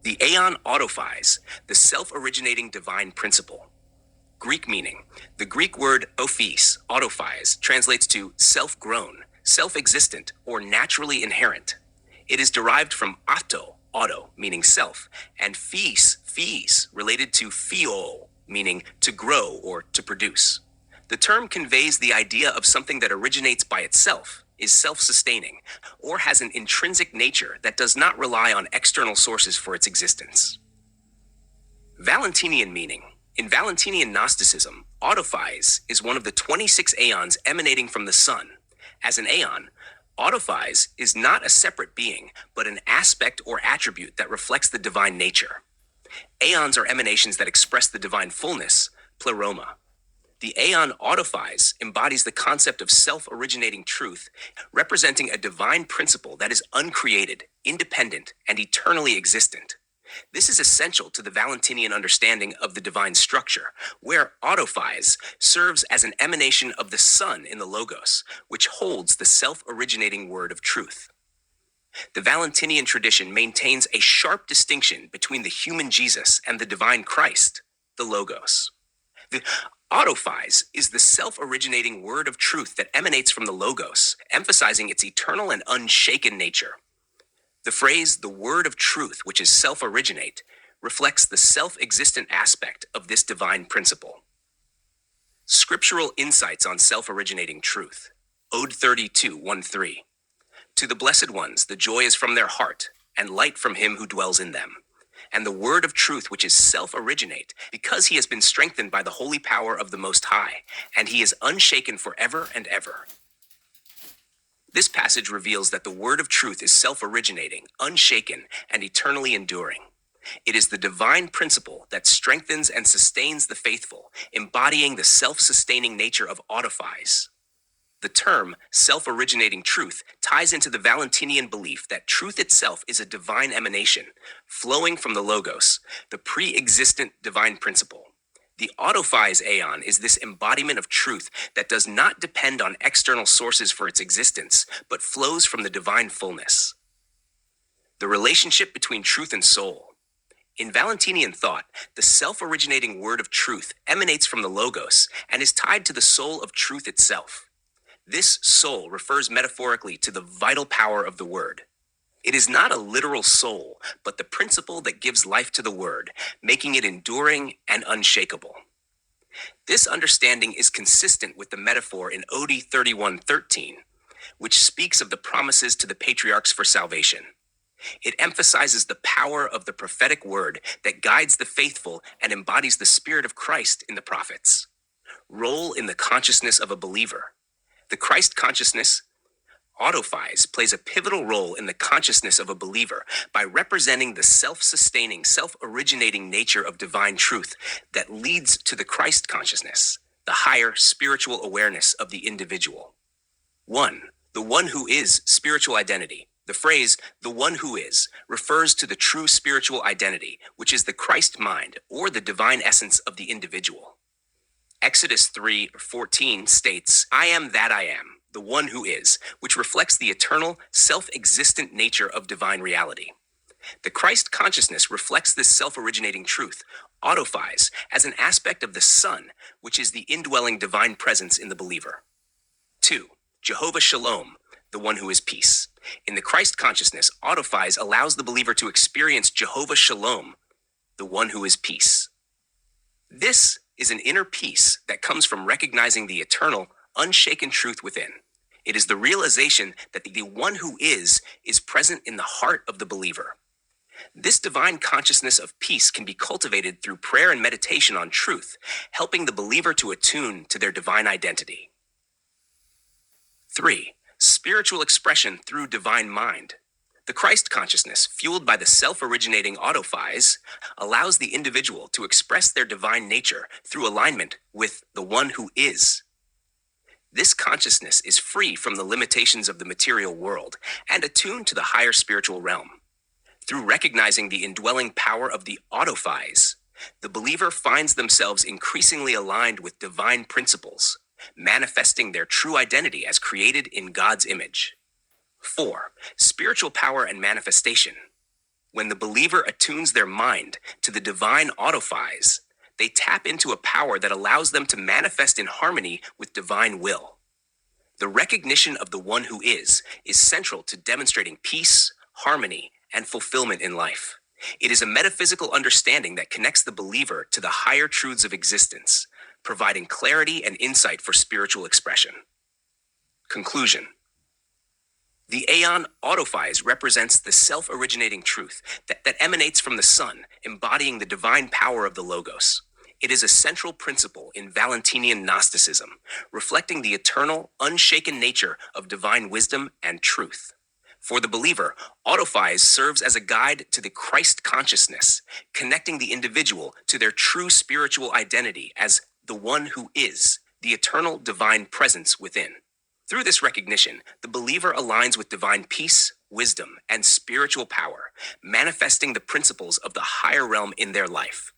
The Aeon Autophyes, the self-originating divine principle. Greek meaning. The Greek word αὐτοφυής, autophies, translates to self-grown, self-existent, or naturally inherent. It is derived from αὐτο, auto, meaning self, and phyēs, related to phyō, meaning to grow or to produce. The term conveys the idea of something that originates by itself, is self-sustaining, or has an intrinsic nature that does not rely on external sources for its existence. Valentinian meaning. In Valentinian Gnosticism, autophyes is one of the 26 aeons emanating from the sun. As an aeon, autophyes is not a separate being, but an aspect or attribute that reflects the divine nature. Aeons are emanations that express the divine fullness, Pleroma. The Aeon Autophyes embodies the concept of self-originating truth, representing a divine principle that is uncreated, independent, and eternally existent. This is essential to the Valentinian understanding of the divine structure, where autophyes serves as an emanation of the sun in the Logos, which holds the self-originating word of truth. The Valentinian tradition maintains a sharp distinction between the human Jesus and the divine Christ, the Logos. The autophyes is the self-originating word of truth that emanates from the Logos, emphasizing its eternal and unshaken nature. The phrase, the word of truth, which is self-originate, reflects the self-existent aspect of this divine principle. Scriptural insights on self-originating truth. Ode 32, 1-3. To the blessed ones, the joy is from their heart, and light from him who dwells in them. And the word of truth, which is self-originate, because he has been strengthened by the holy power of the Most High, and he is unshaken forever and ever. This passage reveals that the word of truth is self-originating, unshaken, and eternally enduring. It is the divine principle that strengthens and sustains the faithful, embodying the self-sustaining nature of autophyes. The term self-originating truth ties into the Valentinian belief that truth itself is a divine emanation, flowing from the Logos, the pre-existent divine principle. The autophyes aeon is this embodiment of truth that does not depend on external sources for its existence, but flows from the divine fullness. The relationship between truth and soul. In Valentinian thought, the self-originating word of truth emanates from the Logos and is tied to the soul of truth itself. This soul refers metaphorically to the vital power of the word. It is not a literal soul, but the principle that gives life to the word, making it enduring and unshakable. This understanding is consistent with the metaphor in Ode 31:13, which speaks of the promises to the patriarchs for salvation. It emphasizes the power of the prophetic word that guides the faithful and embodies the Spirit of Christ in the prophets. Role in the consciousness of a believer. The Christ consciousness, autophyes, plays a pivotal role in the consciousness of a believer by representing the self-sustaining, self-originating nature of divine truth that leads to the Christ consciousness, the higher spiritual awareness of the individual. 1. The one who is spiritual identity. The phrase, the one who is, refers to the true spiritual identity, which is the Christ mind, or the divine essence of the individual. Exodus 3:14 states, I am that I am, the one who is, which reflects the eternal, self-existent nature of divine reality. The Christ consciousness reflects this self-originating truth, autophyes, as an aspect of the Son, which is the indwelling divine presence in the believer. 2. Jehovah Shalom, the one who is peace. In the Christ consciousness, autophyes allows the believer to experience Jehovah Shalom, the one who is peace. This is an inner peace that comes from recognizing the eternal, unshaken truth within. It is the realization that the one who is present in the heart of the believer. This divine consciousness of peace can be cultivated through prayer and meditation on truth, helping the believer to attune to their divine identity. 3. Spiritual expression through divine mind. The Christ consciousness, fueled by the self-originating autophyes, allows the individual to express their divine nature through alignment with the one who is. This consciousness is free from the limitations of the material world and attuned to the higher spiritual realm. Through recognizing the indwelling power of the autophyes, the believer finds themselves increasingly aligned with divine principles, manifesting their true identity as created in God's image. 4. Spiritual power and manifestation. When the believer attunes their mind to the divine autophies, they tap into a power that allows them to manifest in harmony with divine will. The recognition of the one who is central to demonstrating peace, harmony, and fulfillment in life. It is a metaphysical understanding that connects the believer to the higher truths of existence, providing clarity and insight for spiritual expression. Conclusion. The Aeon Autophyes represents the self-originating truth that emanates from the sun, embodying the divine power of the Logos. It is a central principle in Valentinian Gnosticism, reflecting the eternal, unshaken nature of divine wisdom and truth. For the believer, Autophyes serves as a guide to the Christ consciousness, connecting the individual to their true spiritual identity as the one who is, the eternal divine presence within. Through this recognition, the believer aligns with divine peace, wisdom, and spiritual power, manifesting the principles of the higher realm in their life.